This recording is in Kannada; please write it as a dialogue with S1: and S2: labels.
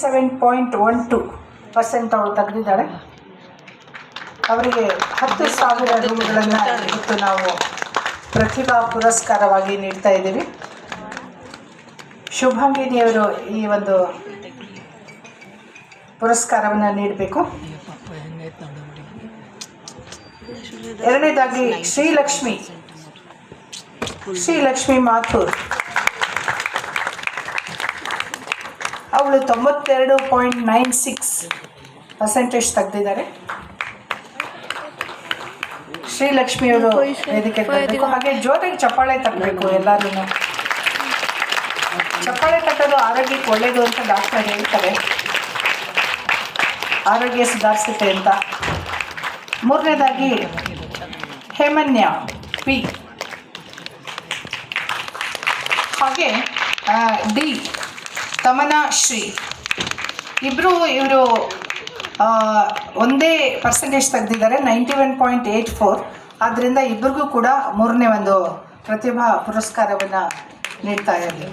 S1: 7.12% ಅವಳು ತೆಗೆದಿದ್ದಾಳೆ. ಅವರಿಗೆ 10,000 ರೂಗಳನ್ನು ಇವತ್ತು ನಾವು ಪ್ರತಿಭಾ ಪುರಸ್ಕಾರವಾಗಿ ನೀಡ್ತಾ ಇದ್ದೀವಿ. ಶುಭಾಂಗಿನಿಯವರು ಈ ಒಂದು ಪುರಸ್ಕಾರವನ್ನು ನೀಡಬೇಕು. ಎರಡನೇದಾಗಿ ಶ್ರೀಲಕ್ಷ್ಮಿ ಮಾಥೂರ್, ಅವಳು 92.96% ತೆಗೆದಿದ್ದಾರೆ. ಶ್ರೀಲಕ್ಷ್ಮಿಯವರು ವೇದಿಕೆ ತರಬೇಕು. ಹಾಗೆ ಜೋರಾಗಿ ಚಪ್ಪಾಳೆ ತಟ್ಟಬೇಕು. ಎಲ್ಲರೂ ಚಪ್ಪಾಳೆ ತಟ್ಟೋದು ಆರೋಗ್ಯಕ್ಕೆ ಒಳ್ಳೆಯದು ಅಂತ ಡಾಕ್ಟರ್ ಹೇಳ್ತಾರೆ, ಆರೋಗ್ಯ ಸುಧಾರಿಸುತ್ತೆ ಅಂತ. ಮೂರನೇದಾಗಿ ಹೇಮನ್ಯ ಪಿ, ಹಾಗೆ ಡಿ ತಮನಾ ಶ್ರೀ, ಇವರು ಒಂದೇ ಪರ್ಸೆಂಟೇಜ್ ತೆಗೆದಿದ್ದಾರೆ, 91.84. ಆದ್ದರಿಂದ ಇಬ್ಬರಿಗೂ ಕೂಡ ಮೂರನೇ ಒಂದು ಪ್ರತಿಭಾ ಪುರಸ್ಕಾರವನ್ನು ನೀಡ್ತಾ ಇದ್ದೀವಿ.